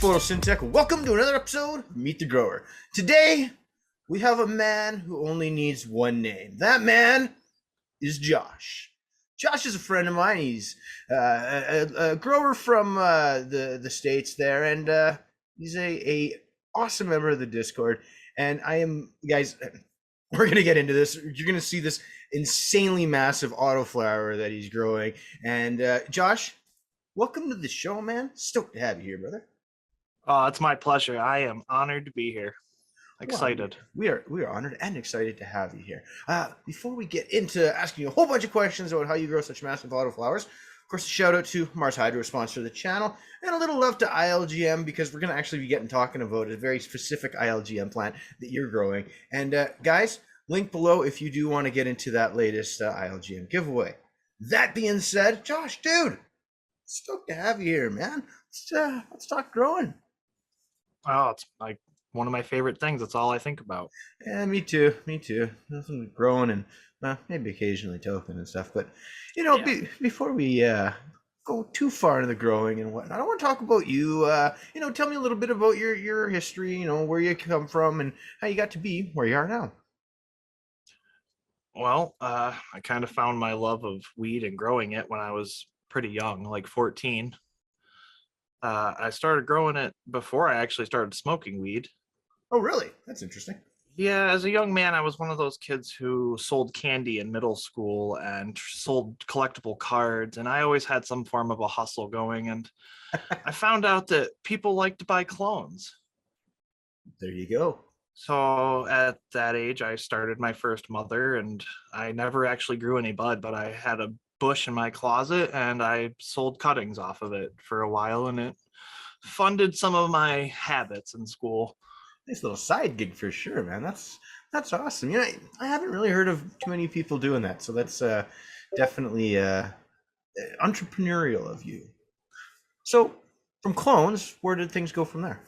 Photosynthetic. Welcome to another episode of Meet the Grower. Today, we have a man who only needs one name. That man is Josh. Josh is a friend of mine. He's a grower from the States there, and he's a awesome member of the Discord. And I am, guys, we're going to get into this. You're going to see this insanely massive autoflower that he's growing. And Josh, welcome to the show, man. Stoked to have you here, brother. Oh, it's my pleasure. I am honored to be here. Excited. Well, we are honored and excited to have you here. Before we get into asking you a whole bunch of questions about how you grow such massive autoflowers, of course, a shout out to Mars Hydro, sponsor of the channel, and a little love to ILGM because we're going to actually be talking about a very specific ILGM plant that you're growing. And guys, link below if you do want to get into that latest ILGM giveaway. That being said, Josh, dude, stoked to have you here, man. Let's talk growing. Oh, it's like one of my favorite things. That's all I think about. Yeah, me too. Nothing but growing and maybe occasionally token and stuff. But, before we go too far into the growing and whatnot, I want to talk about you. Tell me a little bit about your history, where you come from and how you got to be where you are now. Well, I kind of found my love of weed and growing it when I was pretty young, like 14. I started growing it before I actually started smoking weed. Oh, really? That's interesting. Yeah, as a young man, I was one of those kids who sold candy in middle school and sold collectible cards, and I always had some form of a hustle going, and I found out that people like to buy clones. There you go. So at that age, I started my first mother, and I never actually grew any bud, but I had a bush in my closet and I sold cuttings off of it for a while, and it funded some of my habits in school. Nice little side gig for sure, man. That's awesome. I haven't really heard of too many people doing that, so that's definitely entrepreneurial of you. So from clones, where did things go from there?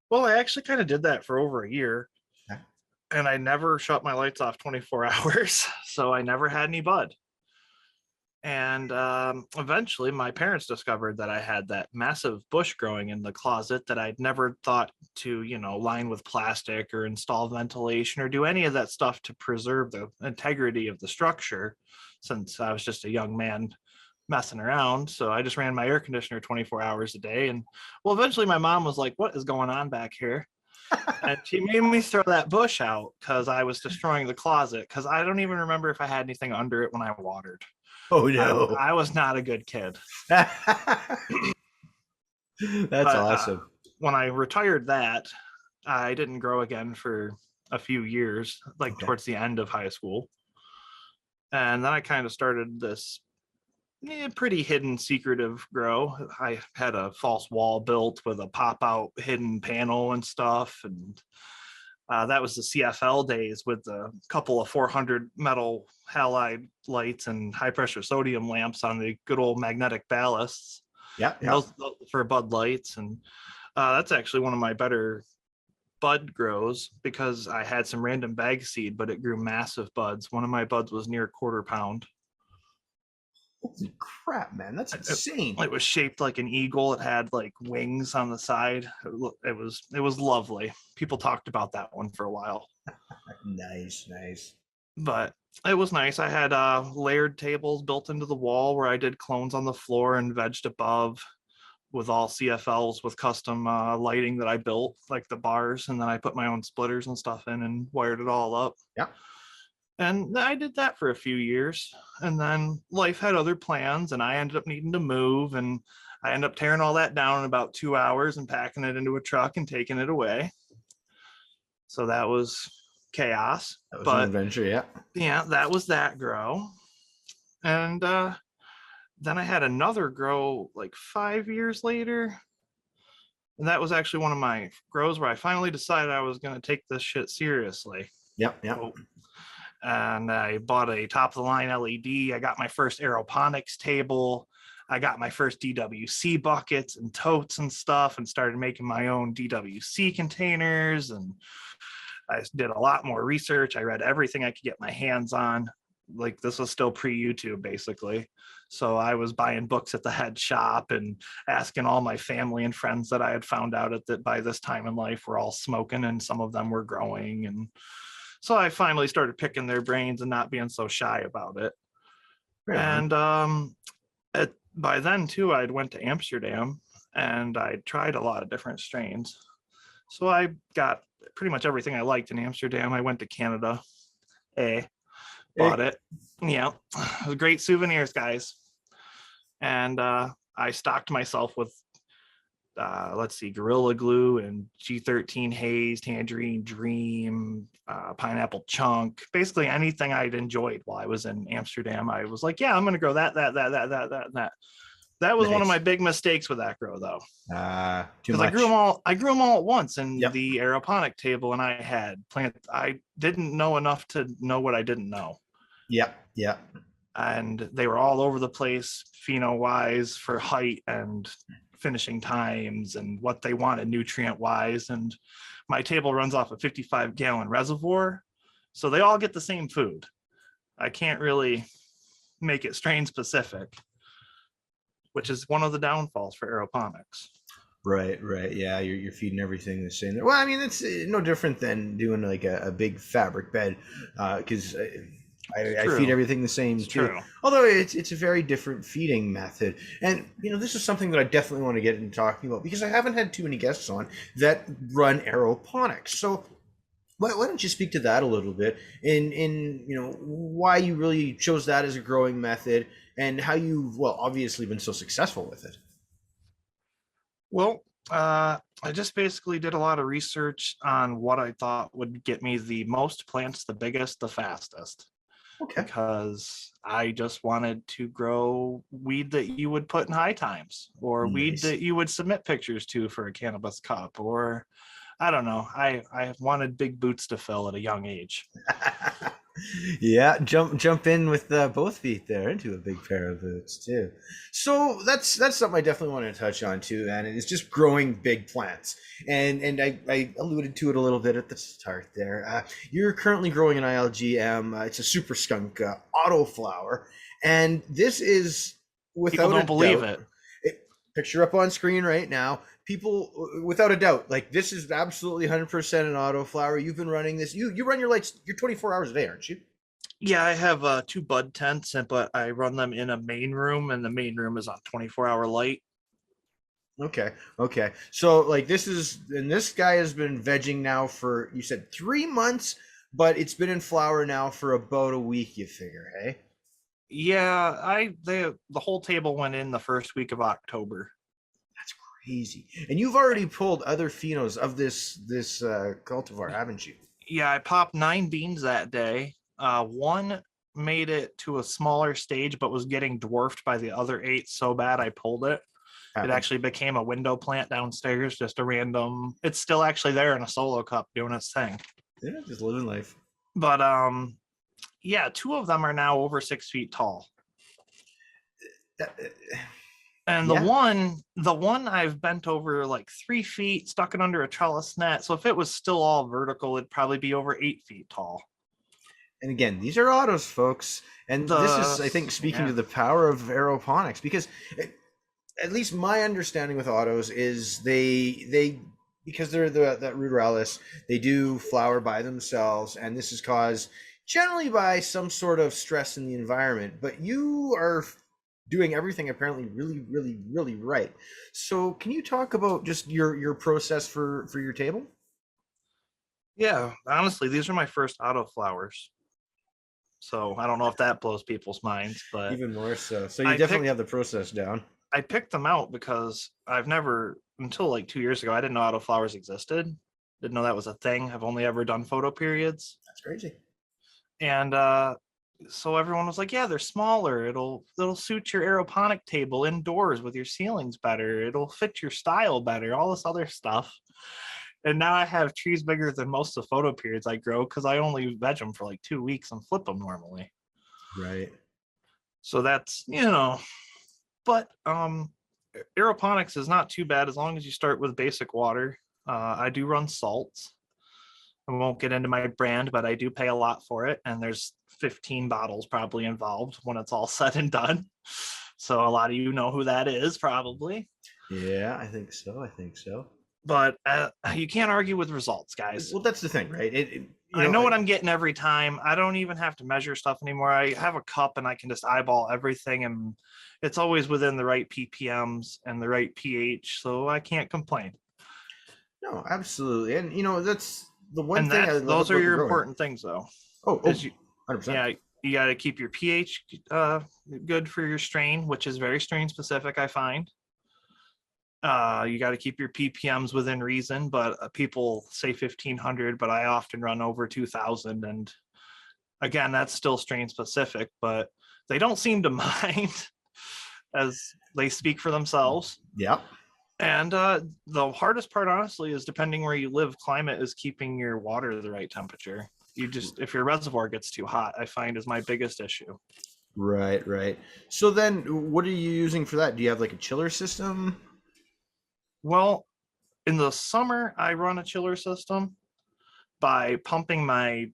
Well, I actually kind of did that for over a year. Okay. And I never shut my lights off 24 hours, so I never had any bud. And eventually my parents discovered that I had that massive bush growing in the closet that I'd never thought to, line with plastic or install ventilation or do any of that stuff to preserve the integrity of the structure, since I was just a young man messing around. So I just ran my air conditioner 24 hours a day. And well, eventually my mom was like, "What is going on back here?" And she made me throw that bush out because I was destroying the closet, because I don't even remember if I had anything under it when I watered. Oh no. I was not a good kid. That's awesome. When I retired that, I didn't grow again for a few years, towards the end of high school. And then I kind of started this pretty hidden, secretive grow. I had a false wall built with a pop-out hidden panel and stuff. And that was the CFL days with a couple of 400 metal halide lights and high pressure sodium lamps on the good old magnetic ballasts. Yeah. Those for bud lights. And that's actually one of my better bud grows, because I had some random bag seed, but it grew massive buds. One of my buds was near 1/4 pound. Holy crap, man. That's insane. It was shaped like an eagle. It had like wings on the side. It was lovely. People talked about that one for a while. Nice. But it was nice. I had layered tables built into the wall where I did clones on the floor and vegged above with all CFLs with custom lighting that I built, like the bars, and then I put my own splitters and stuff in and wired it all up. Yeah. And I did that for a few years, and then life had other plans, and I ended up needing to move, and I ended up tearing all that down in about 2 hours and packing it into a truck and taking it away. So that was chaos. That was an adventure, yeah. Yeah, that was that grow. And then I had another grow like 5 years later. And that was actually one of my grows where I finally decided I was going to take this shit seriously. Yep. And I bought a top of the line LED. I got my first aeroponics table. I got my first DWC buckets and totes and stuff, and started making my own DWC containers. And I did a lot more research. I read everything I could get my hands on. like this was still pre-YouTube basically. So I was buying books at the head shop and asking all my family and friends that I had found out at that by this time in life were all smoking, and some of them were growing. And so I finally started picking their brains and not being so shy about it. Right on. And by then too, I'd went to Amsterdam and I tried a lot of different strains. So I got pretty much everything I liked in Amsterdam. I went to Canada, bought it. Yeah, it was great souvenirs, guys. And I stocked myself with, let's see, Gorilla Glue and G13 Haze, Tangerine Dream, Pineapple Chunk, basically anything I'd enjoyed while I was in Amsterdam. I was like, yeah, I'm going to grow that. That was one of my big mistakes with that grow, though. Too Because much. I grew them all at once in Yep. the aeroponic table, and I had plants. I didn't know enough to know what I didn't know. Yep. And they were all over the place, pheno wise, for height and finishing times and what they wanted nutrient wise. And my table runs off a 55-gallon reservoir, so they all get the same food. I can't really make it strain specific, which is one of the downfalls for aeroponics. Right. Yeah, you're feeding everything the same. Well, I mean, it's no different than doing like a big fabric bed, because I feed everything the same too. True. Although it's a very different feeding method, and this is something that I definitely want to get into talking about because I haven't had too many guests on that run aeroponics. So why don't you speak to that a little bit, in why you really chose that as a growing method and how you've obviously been so successful with it. Well, I just basically did a lot of research on what I thought would get me the most plants, the biggest, the fastest. Okay. Because I just wanted to grow weed that you would put in high times, or weed Nice. that you would submit pictures to for a cannabis cup, or I don't know. I wanted big boots to fill at a young age. Yeah, jump in with both feet there into a big pair of boots too. So that's something I definitely want to touch on too, and it's just growing big plants. And I alluded to it a little bit at the start there. You're currently growing an ILGM. It's a super skunk autoflower, and this is without People don't believe doubt, it. Picture up on screen right now. People, without a doubt, like this is absolutely 100% an autoflower. You've been running this. You run your lights. You're 24 hours a day, aren't you? Yeah, I have 2 bud tents, but I run them in a main room, and the main room is on 24-hour light. Okay. So like this guy has been vegging now for, you said 3 months, but it's been in flower now for about a week. You figure, hey? Yeah, the whole table went in the first week of October. That's crazy. And you've already pulled other phenos of this cultivar, haven't you? Yeah, I popped 9 beans that day. One made it to a smaller stage, but was getting dwarfed by the other 8 so bad I pulled it. Happens. It actually became a window plant downstairs, just a random. It's still actually there in a solo cup doing its thing. Yeah, just living life. But yeah, 2 of them are now over 6 feet tall. And Yeah. the one I've bent over like 3 feet, stuck it under a trellis net. So if it was still all vertical, it'd probably be over 8 feet tall. And again, these are autos, folks. And this is, I think, speaking to the power of aeroponics, because at least my understanding with autos is they because they're that ruderalis, they do flower by themselves, and this is caused generally by some sort of stress in the environment. But you are doing everything apparently really right. So can you talk about just your process for your table? Yeah, honestly, these are my first autoflowers. So I don't know if that blows people's minds, but Even more so. So you definitely have the process down. I picked them out because I've never, until like 2 years ago, I didn't know autoflowers existed. Didn't know that was a thing. I've only ever done photo periods. That's crazy. And so everyone was like, yeah, they're smaller. It'll suit your aeroponic table indoors with your ceilings better. It'll fit your style better, all this other stuff. And now I have trees bigger than most of the photo periods I grow because I only veg them for like 2 weeks and flip them normally. Right. So that's, but aeroponics is not too bad as long as you start with basic water. I do run salts. I won't get into my brand, but I do pay a lot for it. And there's 15 bottles probably involved when it's all said and done. So a lot of you know who that is probably. Yeah, I think so. I think so. But you can't argue with results, guys. Well, that's the thing, right? I know what I'm getting every time. I don't even have to measure stuff anymore. I have a cup and I can just eyeball everything, and it's always within the right ppms and the right pH, so I can't complain. No, absolutely. And that's the one And thing I love those are about your the important things, though. Oh, Is 100%. Yeah, you got to keep your pH good for your strain, which is very strain specific, I find. You got to keep your ppms within reason, but people say 1500, but I often run over 2000. And again, that's still strain specific, but they don't seem to mind as they speak for themselves. Yeah. And the hardest part, honestly, is depending where you live, climate is keeping your water the right temperature. If your reservoir gets too hot, I find is my biggest issue. Right. So then what are you using for that? Do you have like a chiller system? Well, in the summer, I run a chiller system by pumping my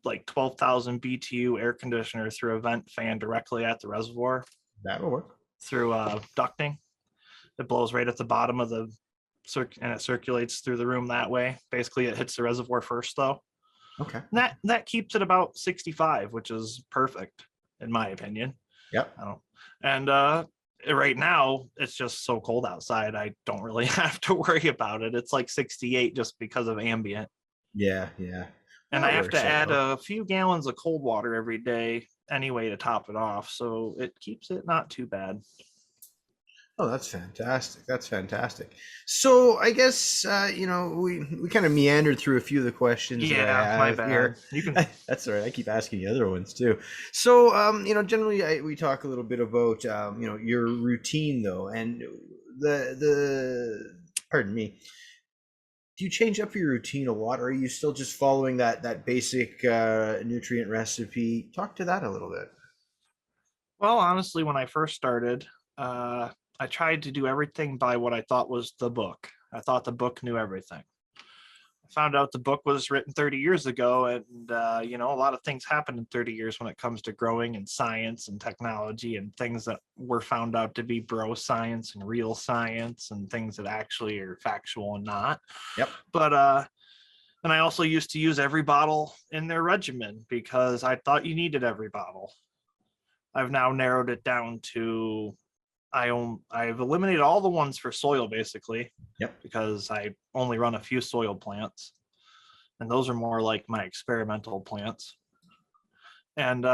12,000 BTU air conditioner through a vent fan directly at the reservoir. That'll work. Through ducting. It blows right at the bottom of the and it circulates through the room that way. Basically, it hits the reservoir first, though. Okay. And that keeps it about 65, which is perfect, in my opinion. Yep. And right now, it's just so cold outside, I don't really have to worry about it. It's like 68 just because of ambient. Yeah. And I have to add a few gallons of cold water every day anyway to top it off. So it keeps it not too bad. Oh, that's fantastic. So I guess we kind of meandered through a few of the questions. Yeah, my bad. Here. You can. That's all right. I keep asking the other ones too. So generally we talk a little bit about your routine though, and pardon me. Do you change up your routine a lot, or are you still just following that basic nutrient recipe? Talk to that a little bit. Well, honestly, when I first started, I tried to do everything by what I thought was the book. I thought the book knew everything. I found out the book was written 30 years ago, and a lot of things happened in 30 years when it comes to growing and science and technology and things that were found out to be bro science and real science and things that actually are factual and not. Yep. But and I also used to use every bottle in their regimen because I thought you needed every bottle. I've now narrowed it down to I've eliminated all the ones for soil basically. Yep. Because I only run a few soil plants, and those are more like my experimental plants. And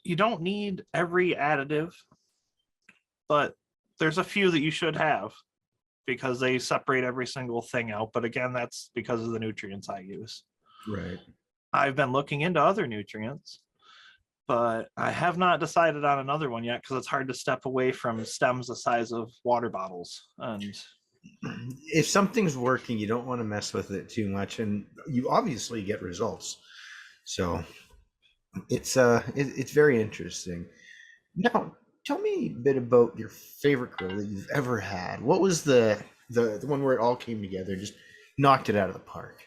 you don't need every additive, but there's a few that you should have because they separate every single thing out. But again, that's because of the nutrients I use. Right. I've been looking into other nutrients, but I have not decided on another one yet because it's hard to step away from stems the size of water bottles. And if something's working, you don't want to mess with it too much, and you obviously get results. So it's very interesting. Now, tell me a bit about your favorite grow that you've ever had. What was the one where it all came together, just knocked it out of the park?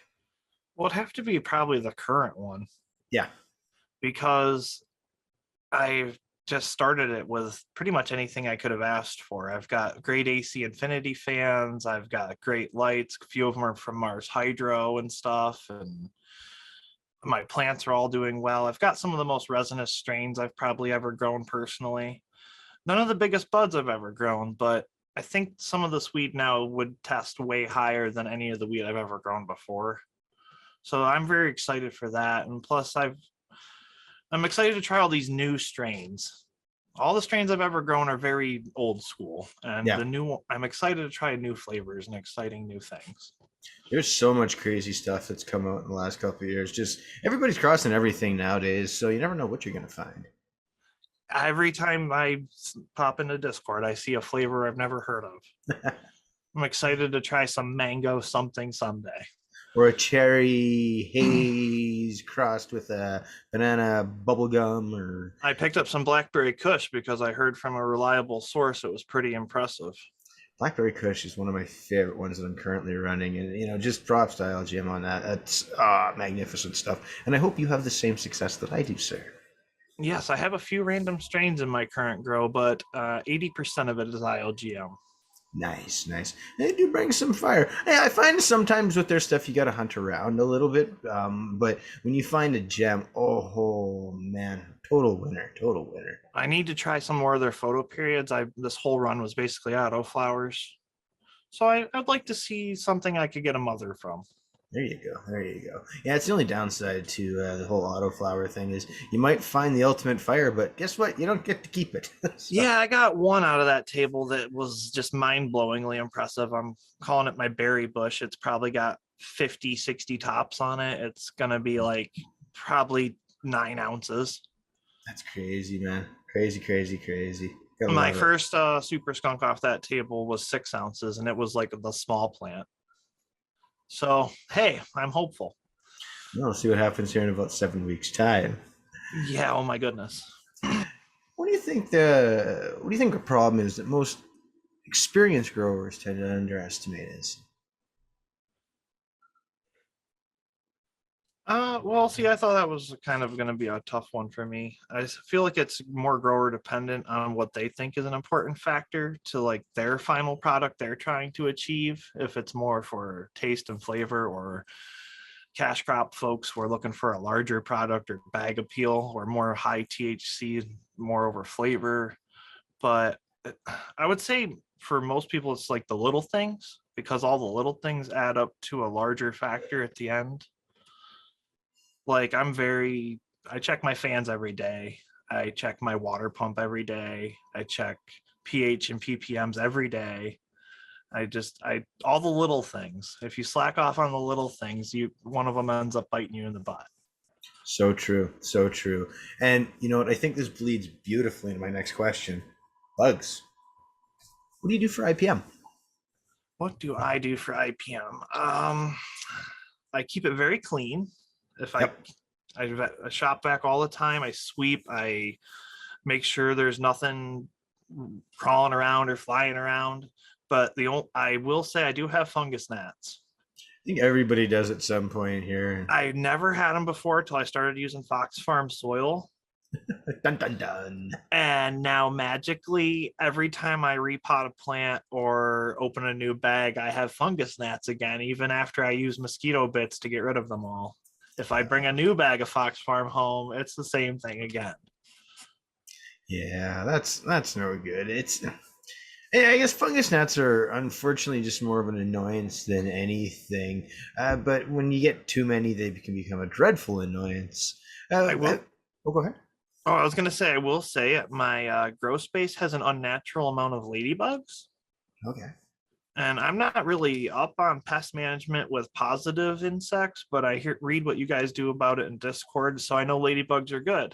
well, it'd have to be probably the current one. Yeah. Because I've just started it with pretty much anything I could have asked for. I've got great AC infinity fans. I've got great lights. A few of them are from Mars Hydro and stuff. And my plants are all doing well. I've got some of the most resinous strains I've probably ever grown personally. None of the biggest buds I've ever grown, but I think some of this weed now would test way higher than any of the weed I've ever grown before. So I'm very excited for that. And plus I'm excited to try all these new strains. All the strains I've ever grown are very old school, and I'm excited to try new flavors and exciting new things. There's so much crazy stuff that's come out in the last couple of years. Just everybody's crossing everything nowadays, so you never know what you're going to find. Every time I pop into Discord, I see a flavor I've never heard of. I'm excited to try some mango something someday. Or a cherry haze crossed with a banana bubblegum. Or I picked up some blackberry kush because I heard from a reliable source it was pretty impressive. Blackberry Kush is one of my favorite ones that I'm currently running, and just props to Jim on that. That's magnificent stuff, and I hope you have the same success that I do, sir. Yes, I have a few random strains in my current grow, but 80% of it is ILGM. Nice, nice. They do bring some fire. Yeah, I find sometimes with their stuff you got to hunt around a little bit, but when you find a gem, oh man, total winner, total winner. I need to try some more of their photo periods. This whole run was basically autoflowers, so I'd like to see something I could get a mother from. There you go. There you go. Yeah, it's the only downside to the whole autoflower thing is you might find the ultimate fire, but guess what? You don't get to keep it. So. Yeah, I got one out of that table that was just mind-blowingly impressive. I'm calling it my berry bush. It's probably got 50, 60 tops on it. It's going to be like probably 9 ounces. That's crazy, man. Crazy, crazy, crazy. My first super skunk off that table was 6 ounces, and it was like the small plant. So, hey, I'm hopeful. We'll see what happens here in about 7 weeks' time. Yeah, oh my goodness. What do you think the problem is that most experienced growers tend to underestimate is? Well, see, I thought that was kind of going to be a tough one for me. I feel like it's more grower dependent on what they think is an important factor to like their final product they're trying to achieve. If it's more for taste and flavor, or cash crop folks who are looking for a larger product or bag appeal, or more high THC, more over flavor. But I would say for most people, it's like the little things, because all the little things add up to a larger factor at the end. Like I check my fans every day. I check my water pump every day. I check pH and ppms every day. All the little things. If you slack off on the little things, one of them ends up biting you in the butt. So true, so true. And you know what? I think this bleeds beautifully into my next question. Bugs. What do you do for IPM? What do I do for IPM? I keep it very clean. If I shop vac all the time, I sweep, I make sure there's nothing crawling around or flying around. But I will say I do have fungus gnats. I think everybody does at some point here. I never had them before until I started using Fox Farm soil. Dun dun dun. And now magically, every time I repot a plant or open a new bag, I have fungus gnats again, even after I use mosquito bits to get rid of them all. If I bring a new bag of Fox Farm home, it's the same thing again. Yeah, that's no good. I guess fungus gnats are unfortunately just more of an annoyance than anything. But when you get too many, they can become a dreadful annoyance. Go ahead. Oh, I was going to say, I will say my grow space has an unnatural amount of ladybugs. Okay. And I'm not really up on pest management with positive insects, but I read what you guys do about it in Discord, so I know ladybugs are good.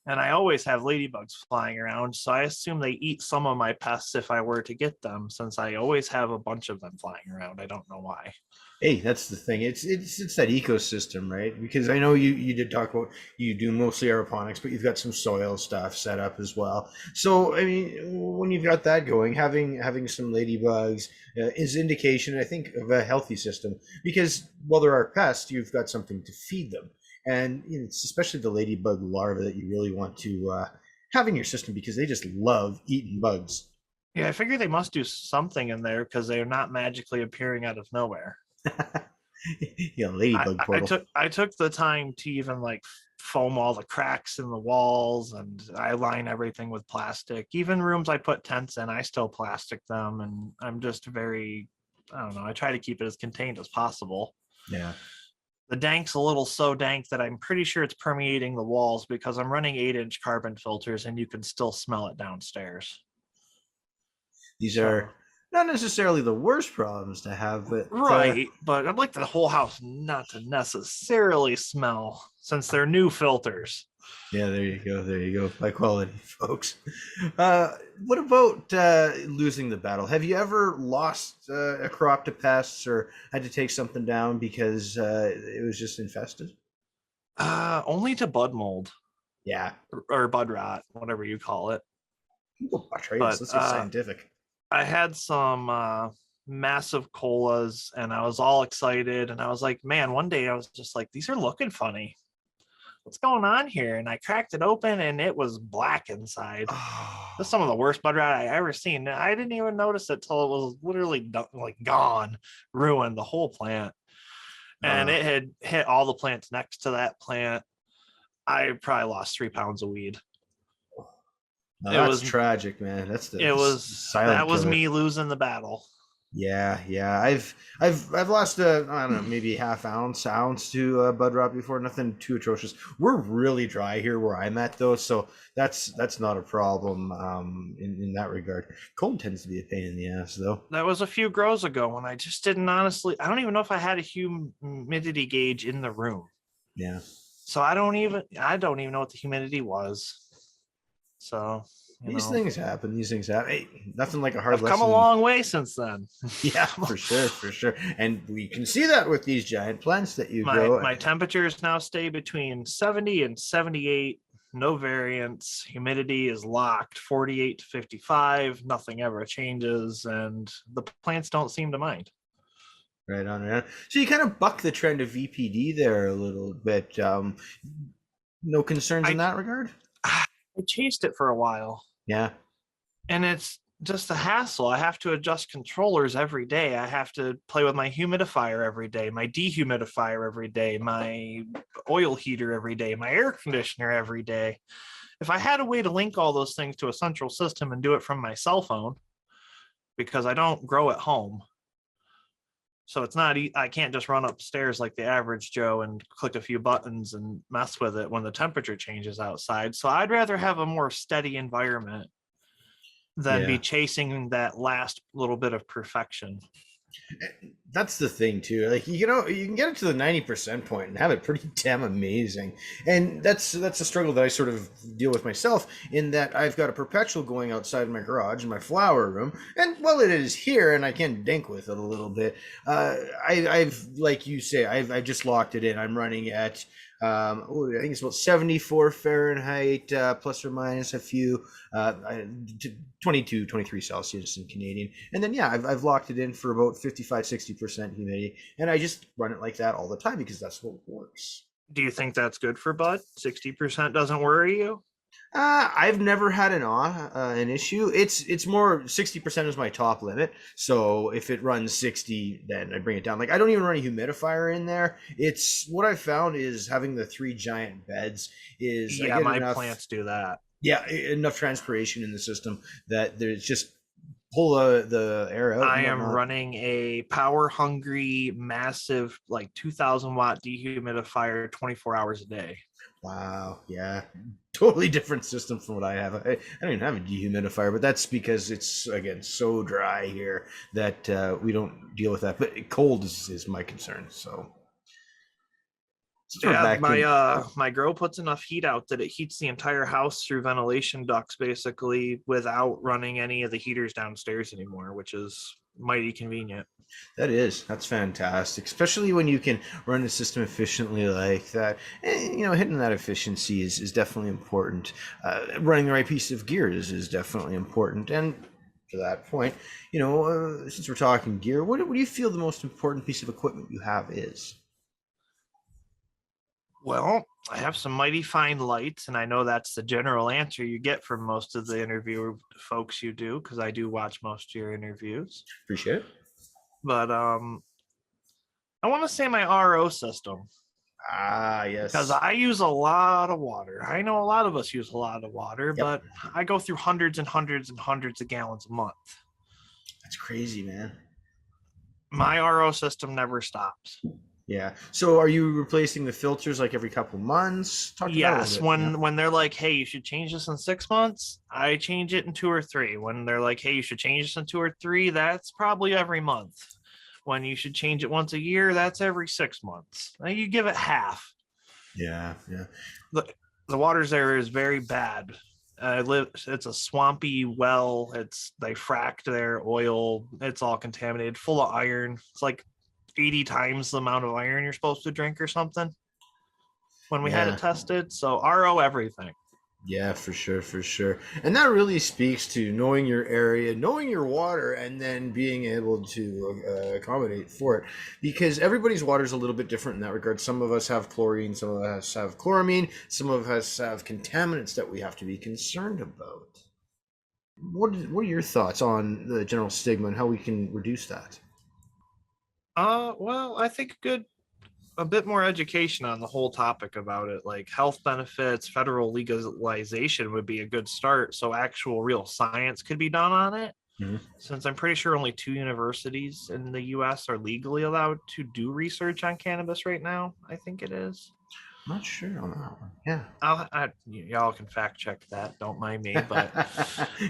And I always have ladybugs flying around, so I assume they eat some of my pests if I were to get them, since I always have a bunch of them flying around. I don't know why. Hey, that's the thing. It's that ecosystem, right? Because I know you did talk about you do mostly aeroponics, but you've got some soil stuff set up as well. So I mean, when you've got that going, having some ladybugs is indication, I think, of a healthy system. Because while there are pests, you've got something to feed them, and it's especially the ladybug larvae that you really want to have in your system because they just love eating bugs. Yeah, I figure they must do something in there because they are not magically appearing out of nowhere. Yeah, ladybug portal. I took the time to even like foam all the cracks in the walls, and I line everything with plastic. Even rooms I put tents in, I still plastic them, and I'm just I don't know, I try to keep it as contained as possible. Yeah. The dank's a little so dank that I'm pretty sure it's permeating the walls because I'm running 8-inch carbon filters and you can still smell it downstairs. These are not necessarily the worst problems to have, but right. But I'd like the whole house not to necessarily smell since they're new filters. Yeah, there you go. There you go. High quality, folks. What about losing the battle? Have you ever lost a crop to pests or had to take something down because it was just infested? Only to bud mold. Yeah. Or bud rot, whatever you call it. That's scientific. I had some massive colas and I was all excited. And I was like, man, one day I was just like, these are looking funny. What's going on here? And I cracked it open and it was black inside. That's some of the worst bud rot I ever seen. I didn't even notice it till it was literally like gone, ruined the whole plant. And it had hit all the plants next to that plant. I probably lost 3 pounds of weed. That's tragic, man. That's the silent that was killer. me losing the battle. Yeah. I've lost I don't know, maybe half ounce to bud rot before. Nothing too atrocious. We're really dry here where I'm at though, so that's not a problem in that regard. Cold tends to be a pain in the ass though. That was a few grows ago when I just didn't honestly. I don't even know if I had a humidity gauge in the room. Yeah. So I don't even know what the humidity was. So these things happen. Hey, nothing like a hard lesson. I've come a long way since then. Yeah, for sure. And we can see that with these giant plants that you grow. My temperatures now stay between 70 and 78. No variance. Humidity is locked 48 to 55. Nothing ever changes, and the plants don't seem to mind. Right on. So you kind of buck the trend of VPD there a little bit. No concerns in that regard? I chased it for a while. Yeah. And it's just a hassle. I have to adjust controllers every day. I have to play with my humidifier every day, my dehumidifier every day, my oil heater every day, my air conditioner every day. If I had a way to link all those things to a central system and do it from my cell phone, because I don't grow at home. So it's not, I can't just run upstairs like the average Joe and click a few buttons and mess with it when the temperature changes outside. So I'd rather have a more steady environment than be chasing that last little bit of perfection. That's the thing too. Like, you can get it to the 90% point and have it pretty damn amazing. And that's a struggle that I sort of deal with myself, in that I've got a perpetual going outside in my garage in my flower room. And while it is here and I can dink with it a little bit, I've like you say, I've just locked it in. I'm running at I think it's about 74 Fahrenheit, plus or minus a few, 22, 23 Celsius in Canadian. And then, I've locked it in for about 55, 60% humidity. And I just run it like that all the time because that's what works. Do you think that's good for bud? 60% doesn't worry you? I've never had an issue. It's more 60% is my top limit. So if it runs 60, then I bring it down. Like, I don't even run a humidifier in there. It's what I found is having the 3 giant beds is my plants do that. Yeah, enough transpiration in the system that there's just pull the air out. I am running a power hungry, massive, like 2,000 watt dehumidifier 24 hours a day. Wow. Yeah. Totally different system from what I have. I don't even have a dehumidifier, but that's because it's, again, so dry here that we don't deal with that. But cold is my concern. So. My grow puts enough heat out that it heats the entire house through ventilation ducts, basically, without running any of the heaters downstairs anymore, which is mighty convenient. That's fantastic, especially when you can run the system efficiently like that. And, hitting that efficiency is definitely important. Running the right piece of gear is definitely important. And to that point, since we're talking gear, what do you feel the most important piece of equipment you have is? Well, I have some mighty fine lights, and I know that's the general answer you get from most of the interviewer folks you do, because I do watch most of your interviews. Appreciate it. But I want to say my RO system. Ah, yes. Because I use a lot of water. I know a lot of us use a lot of water, but I go through hundreds and hundreds and hundreds of gallons a month. That's crazy, man. My RO system never stops. Yeah. So are you replacing the filters like every couple months? Yes. When they're like, hey, you should change this in 6 months, I change it in 2 or 3. When they're like, hey, you should change this in 2 or 3, that's probably every month. When you should change it once a year, that's every 6 months. Now you give it half. Yeah. The water's there is very bad. It's a swampy well. They fracked their oil. It's all contaminated, full of iron. It's like 80 times the amount of iron you're supposed to drink or something when we had it tested. So RO everything. Yeah, for sure, for sure. And that really speaks to knowing your area, knowing your water, and then being able to accommodate for it. Because everybody's water is a little bit different in that regard. Some of us have chlorine, some of us have chloramine, some of us have contaminants that we have to be concerned about. What are your thoughts on the general stigma and how we can reduce that? Well, I think a bit more education on the whole topic about it, like health benefits, federal legalization would be a good start. So actual real science could be done on it. Mhm. Since I'm pretty sure only 2 universities in the US are legally allowed to do research on cannabis right now, I think it is. I'm not sure on that one. Yeah. Y'all can fact check that. Don't mind me, but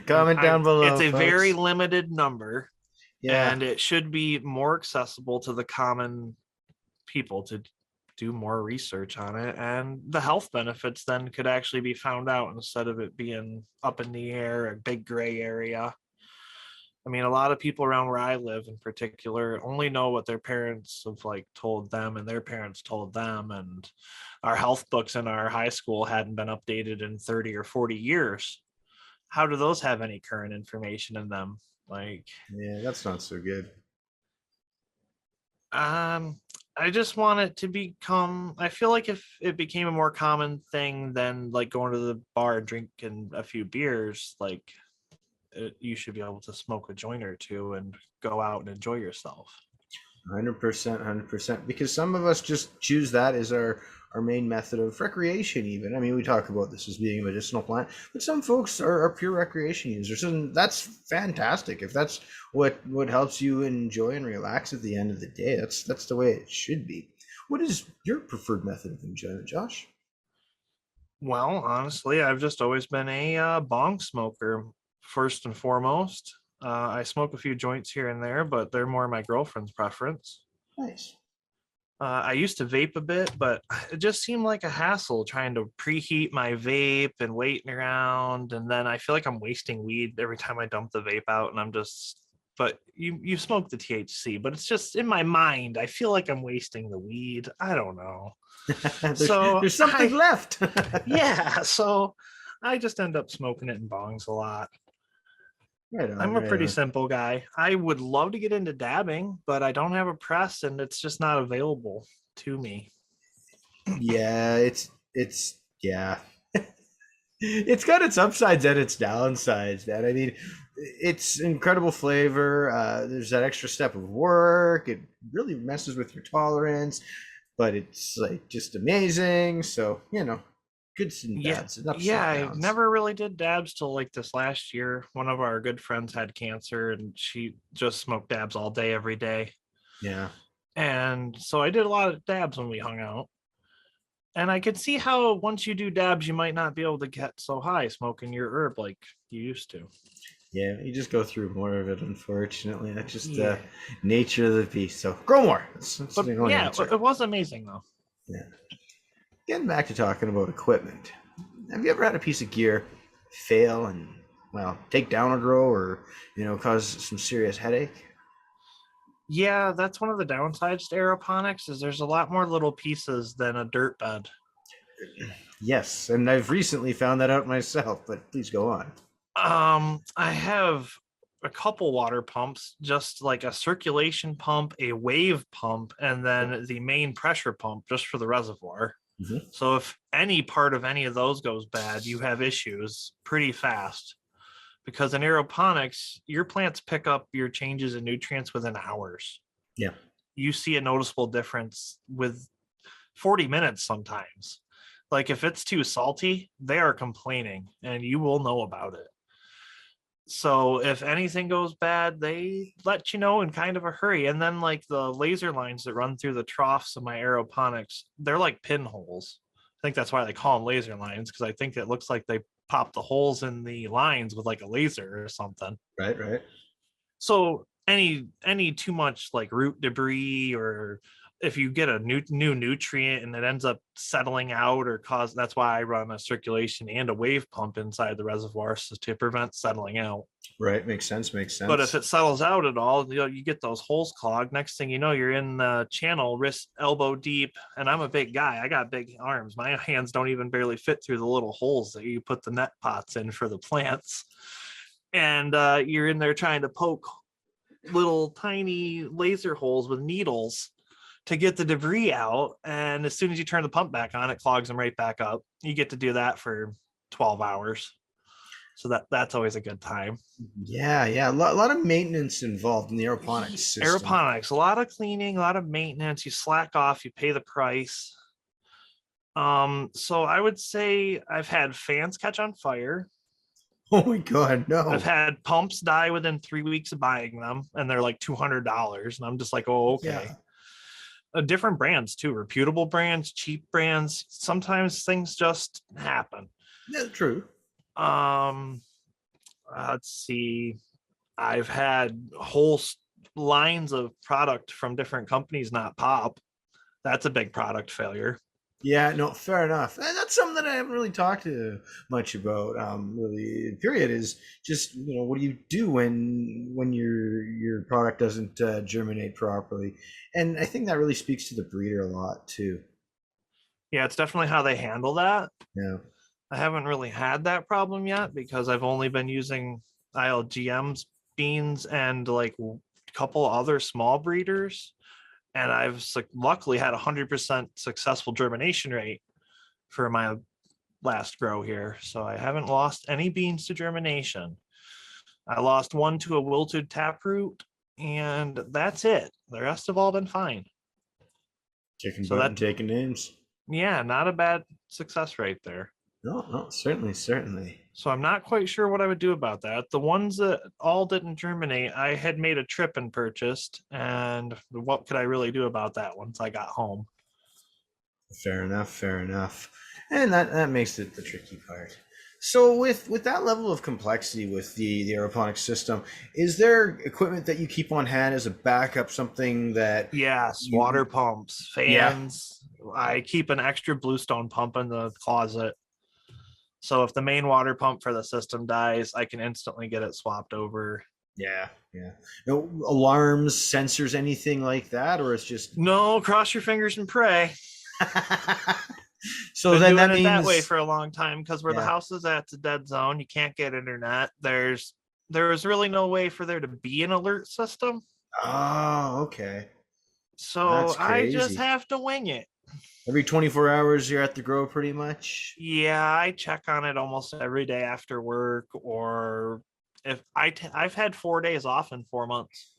Comment down it's below, a very folks. limited number, Yeah. and it should be more accessible to the common people to do more research on it, and the health benefits then could actually be found out instead of it being up in the air, a big gray area. I mean, a lot of people around where I live in particular only know what their parents have like told them and their parents told them, and our health books in our high school hadn't been updated in 30 or 40 years. How do those have any current information in them? Like, Yeah, that's not so good. Um, I just want it to become. I feel like if it became a more common thing than like going to the bar and drinking a few beers, like you should be able to smoke a joint or two and go out and enjoy yourself. 100%, 100%. Because some of us just choose that as our main method of recreation, even. I mean, we talk about this as being a medicinal plant, but some folks are pure recreation users, and that's fantastic. If that's what helps you enjoy and relax at the end of the day, that's the way it should be. What is your preferred method of enjoyment, Josh? Well, honestly, I've just always been a bong smoker first and foremost. I smoke a few joints here and there, but they're more my girlfriend's preference. Nice. I used to vape a bit, but it just seemed like a hassle trying to preheat my vape and waiting around. And then I feel like I'm wasting weed every time I dump the vape out. And I'm just, but you smoke the THC, but it's just in my mind. I feel like I'm wasting the weed. I don't know. So There's something left. yeah. So I just end up smoking it in bongs a lot. Right on, I'm a right pretty on. simple guy. I would love to get into dabbing, but I don't have a press and it's just not available to me. Yeah, it's yeah. It's got its upsides and its downsides, man. I mean, it's incredible flavor. There's that extra step of work. It really messes with your tolerance, but it's like just amazing. So, goods and Yeah, bads and ups yeah, and I downs. never really did dabs till like this last year. One of our good friends had cancer and she just smoked dabs all day, every day. Yeah. And so I did a lot of dabs when we hung out. And I could see how once you do dabs, you might not be able to get so high smoking your herb like you used to. Yeah, you just go through more of it, unfortunately. That's just the Yeah. nature of the beast. So, grow more. That's But the only yeah, answer. it was amazing though. Yeah. Getting back to talking about equipment, have you ever had a piece of gear fail and, well, take down a grow or, cause some serious headache? Yeah, that's one of the downsides to aeroponics is there's a lot more little pieces than a dirt bed. Yes, and I've recently found that out myself, but please go on. I have a couple water pumps, just like a circulation pump, a wave pump, and then the main pressure pump just for the reservoir. Mhm. So if any part of any of those goes bad, you have issues pretty fast. Because in aeroponics, your plants pick up your changes in nutrients within hours. Yeah. You see a noticeable difference with 40 minutes sometimes. Like if it's too salty, they are complaining and you will know about it. So if anything goes bad, they let you know in kind of a hurry. And then like the laser lines that run through the troughs of my aeroponics, they're like pinholes. I think that's why they call them laser lines, because I think it looks like they pop the holes in the lines with like a laser or something. Right, right. So any too much like root debris, or if you get a new nutrient and it ends up settling out or cause, that's why I run a circulation and a wave pump inside the reservoir, so to prevent settling out. Right. Makes sense. Makes But if sense. it settles out at all, you get those holes clogged. Next thing you know, you're in the channel wrist elbow deep. And I'm a big guy. I got big arms. My hands don't even barely fit through the little holes that you put the net pots in for the plants. And you're in there trying to poke little tiny laser holes with needles to get the debris out. And as soon as you turn the pump back on, it clogs them right back up. You get to do that for 12 hours. So that's always a good time. Yeah, yeah. A lot of maintenance involved in the aeroponics system. Aeroponics, a lot of cleaning, a lot of maintenance. You slack off, you pay the price. So I would say I've had fans catch on fire. Oh my God, no. I've had pumps die within 3 weeks of buying them, and they're like $200. And I'm just like, oh, okay. Yeah. Different brands too, reputable brands, cheap brands. Sometimes things just happen. Yeah, true. Let's see. I've had whole lines of product from different companies not pop. That's a big product failure. Yeah, no, fair enough. And that's something that I haven't really talked to much about. Really, period, is just, what do you do when your product doesn't germinate properly? And I think that really speaks to the breeder a lot too. Yeah, it's definitely how they handle that. Yeah. I haven't really had that problem yet because I've only been using ILGM's beans and like a couple other small breeders. And I've luckily had 100% successful germination rate for my last grow here. So I haven't lost any beans to germination. I lost one to a wilted taproot, and that's it. The rest have all been fine. Taking names. Yeah, not a bad success rate there. No, certainly. So I'm not quite sure what I would do about that. The ones that all didn't germinate, I had made a trip and purchased, and what could I really do about that once I got home? Fair enough. And that makes it the tricky part. So with that level of complexity with the aeroponics system, is there equipment that you keep on hand as a backup, something that... Yes, water pumps, fans. Yeah. I keep an extra bluestone pump in the closet. So if the main water pump for the system dies, I can instantly get it swapped over. Yeah. No alarms, sensors, anything like that, or it's just... No, cross your fingers and pray. So then that means that way for a long time, because where the house is at, it's a dead zone. You can't get internet. There was really no way for there to be an alert system. Oh, okay. So I just have to wing it. Every 24 hours you're at the grow pretty much? Yeah, I check on it almost every day after work, or if I've had 4 days off in 4 months.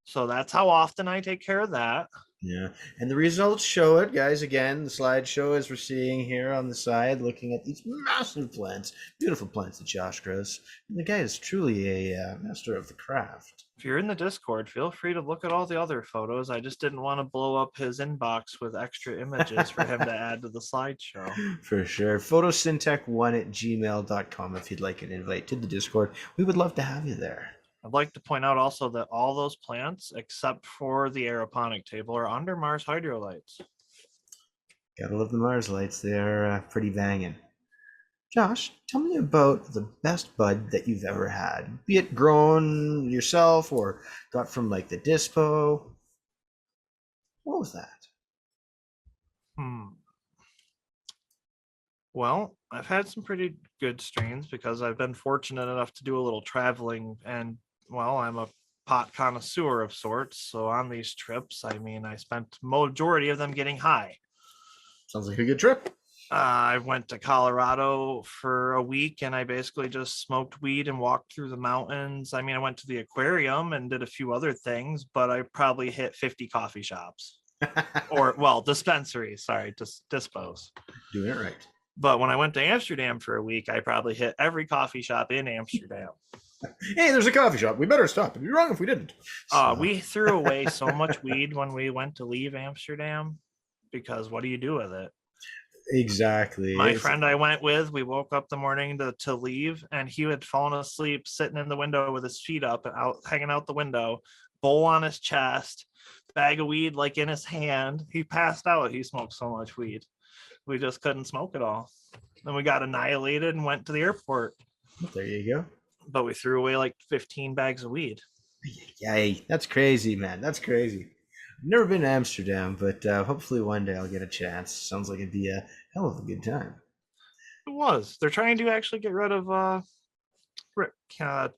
So that's how often I take care of that. Yeah, and the results show it, guys. Again, the slideshow as we're seeing here on the side, looking at these massive plants, beautiful plants that Josh grows. And the guy is truly a master of the craft. If you're in the Discord, feel free to look at all the other photos. I just didn't want to blow up his inbox with extra images for him to add to the slideshow. For sure. Photosyntech1@gmail.com if you'd like an invite to the Discord. We would love to have you there. I'd like to point out also that all those plants, except for the aeroponic table, are under Mars Hydrolights. Gotta love the Mars lights. They're pretty banging. Josh, tell me about the best bud that you've ever had, be it grown yourself or got from like the dispo. What was that? Well, I've had some pretty good strains because I've been fortunate enough to do a little traveling, and well, I'm a pot connoisseur of sorts. So on these trips, I spent majority of them getting high. Sounds like a good trip. I went to Colorado for a week, and I basically just smoked weed and walked through the mountains. I went to the aquarium and did a few other things, but I probably hit 50 coffee shops or, well, dispensaries. Sorry, dispos. Doing it right. But when I went to Amsterdam for a week, I probably hit every coffee shop in Amsterdam. Hey, there's a coffee shop. We better stop. It'd be wrong if we didn't. We threw away so much weed when we went to leave Amsterdam, because what do you do with it? Exactly. My friend I went with, we woke up the morning to leave, and he had fallen asleep sitting in the window with his feet up and out, hanging out the window, bowl on his chest, bag of weed like in his hand. He passed out. He smoked so much weed. We just couldn't smoke it all. Then we got annihilated and went to the airport. There you go. But we threw away like 15 bags of weed. Yay, that's crazy, man. That's crazy. I've never been to Amsterdam, but hopefully one day I'll get a chance. Sounds like it'd be a hell of a good time. It was. They're trying to actually get rid of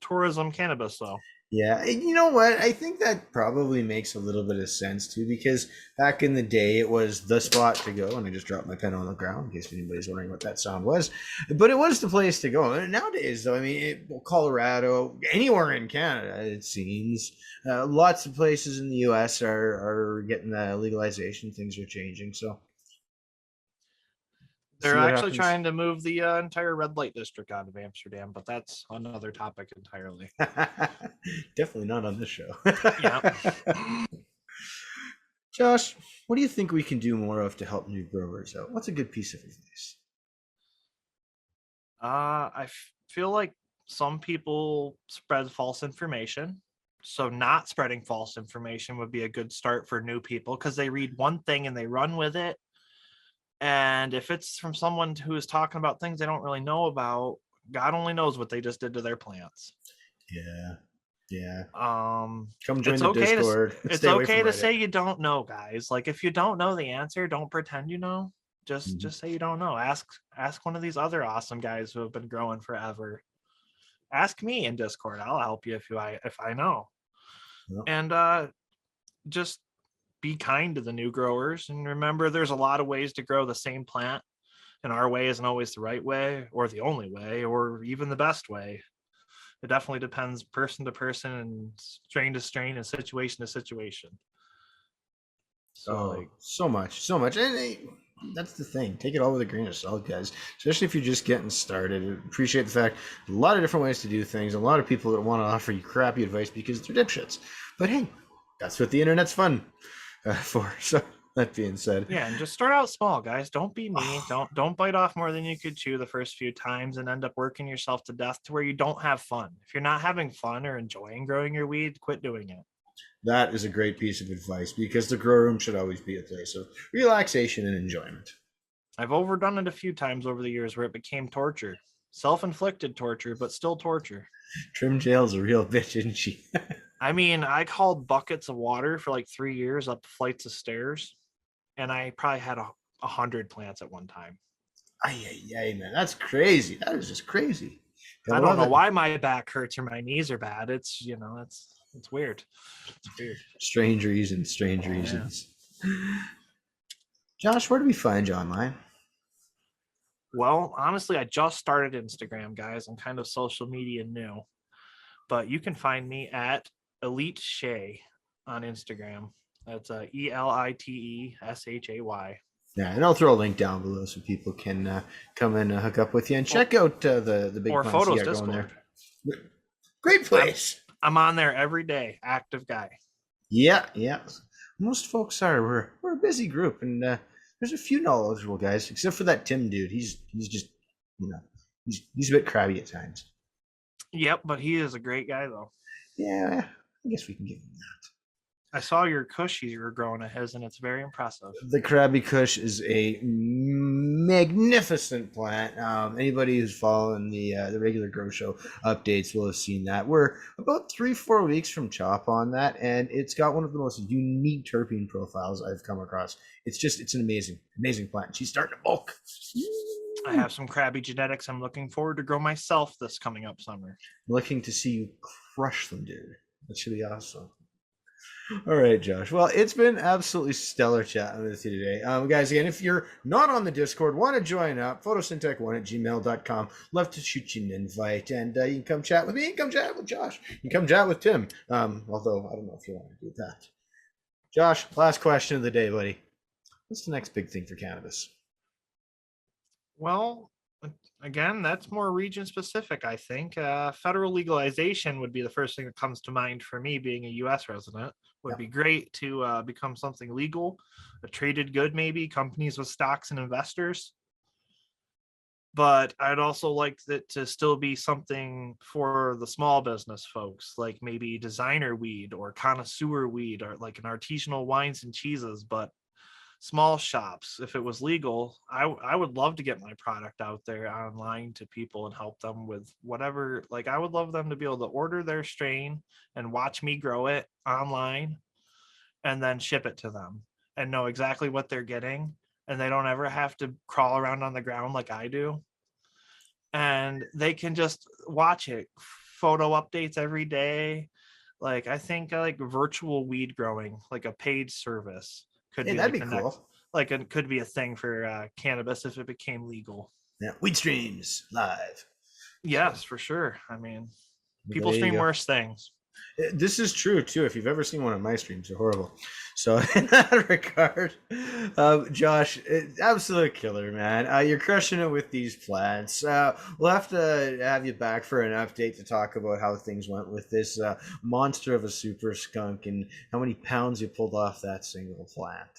tourism cannabis, though. Yeah, and you know what? I think that probably makes a little bit of sense too, because back in the day it was the spot to go, and I just dropped my pen on the ground in case anybody's wondering what that sound was. But it was the place to go. And nowadays, though, I mean, Colorado, anywhere in Canada, it seems, lots of places in the U.S. are getting the legalization. Things are changing, so They're see what actually happens. trying to move the entire red light district out of Amsterdam, but that's another topic entirely. Definitely not on this show. Yeah. Josh, what do you think we can do more of to help new growers out? What's a good piece of advice? I feel like some people spread false information. So not spreading false information would be a good start for new people, because they read one thing and they run with it. And if it's from someone who is talking about things they don't really know about, God only knows what they just did to their plants. Yeah. Yeah. Come join the Discord. It's okay to say you don't know, guys. Like, if you don't know the answer, don't pretend you know. Just say you don't know. Ask one of these other awesome guys who have been growing forever. Ask me in Discord. I'll help you if I know. Yeah. And just be kind to the new growers, and remember there's a lot of ways to grow the same plant, and our way isn't always the right way or the only way or even the best way. It definitely depends person to person and strain to strain and situation to situation. So so much, and that's the thing. Take it all with a grain of salt, guys. Especially if you're just getting started. Appreciate the fact a lot of different ways to do things. A lot of people that want to offer you crappy advice because they're dipshits. But hey, that's what the internet's fun for. So that being said, yeah, and just start out small, guys. Don't be mean. Don't bite off more than you could chew the first few times and end up working yourself to death to where you don't have fun. If you're not having fun or enjoying growing your weed, quit doing it. That is a great piece of advice, because the grow room should always be a place of relaxation and enjoyment. I've overdone it a few times over the years where it became torture. Self-inflicted torture, but still torture. Trim Jail's a real bitch, isn't she? I mean, I called buckets of water for like 3 years up flights of stairs, and I probably had 100 plants at one time. Ay, man, that's crazy. That is just crazy. I don't know why my back hurts or my knees are bad. It's it's weird. It's weird. Strange reasons. Josh, where do we find you online? Well, honestly, I just started Instagram, guys. I'm kind of social media new, but you can find me at Elite Shay on Instagram. That's ELITESHAY. Yeah, and I'll throw a link down below so people can come and hook up with you and check out the big or plans you photos got going Discord. there. Great place. I'm on there every day, active guy. Yeah. Most folks are. We're a busy group, and there's a few knowledgeable guys, except for that Tim dude. He's just, he's a bit crabby at times. Yep, but he is a great guy, though. Yeah, I guess we can give him that. I saw your Kush you were growing at his, and it's very impressive. The Krabby Kush is a magnificent plant. Anybody who's following the regular Grow Show updates will have seen that. We're about 3-4 weeks from chop on that, and it's got one of the most unique terpene profiles I've come across. It's an amazing plant. She's starting to bulk. I have some crabby genetics I'm looking forward to grow myself this coming up summer. Looking to see you crush them, dude. That should be awesome. All right, Josh. Well, it's been absolutely stellar chatting with you today. Guys, again, if you're not on the Discord, want to join up, photosyntac1@gmail.com. Love to shoot you an invite, and you can come chat with me, you can come chat with Josh, you can come chat with Tim, although I don't know if you want to do that. Josh, last question of the day, buddy. What's the next big thing for cannabis? Well, again, that's more region specific, I think. Federal legalization would be the first thing that comes to mind for me, being a U.S. resident. Would be great to become something legal, a traded good, maybe companies with stocks and investors. but I'd also like it to still be something for the small business folks, like maybe designer weed or connoisseur weed or like an artisanal wines and cheeses, but small shops. If it was legal, I would love to get my product out there online to people and help them with whatever. Like I would love them to be able to order their strain and watch me grow it online and then ship it to them and know exactly what they're getting, and they don't ever have to crawl around on the ground like I do, and they can just watch it, photo updates every day. Like I think like virtual weed growing, like a paid service could Hey, be that'd like be the cool. next, like it could be a thing for cannabis if it became legal. Yeah, weed streams live. Yes, for sure. I mean, people There you stream go. worse things. This is true too. If you've ever seen one of my streams, they're horrible. So in that regard, Josh, absolute killer, man. You're crushing it with these plants. We'll have to have you back for an update to talk about how things went with this monster of a super skunk and how many pounds you pulled off that single plant.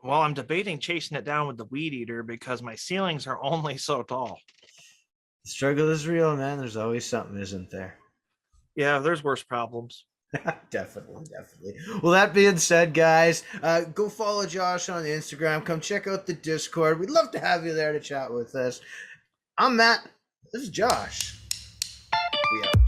Well, I'm debating chasing it down with the weed eater because my ceilings are only so tall. The struggle is real, man. There's always something, isn't there? Yeah, there's worse problems. Definitely, definitely. Well, that being said, guys, go follow Josh on Instagram. Come check out the Discord. We'd love to have you there to chat with us. I'm Matt. This is Josh. We out.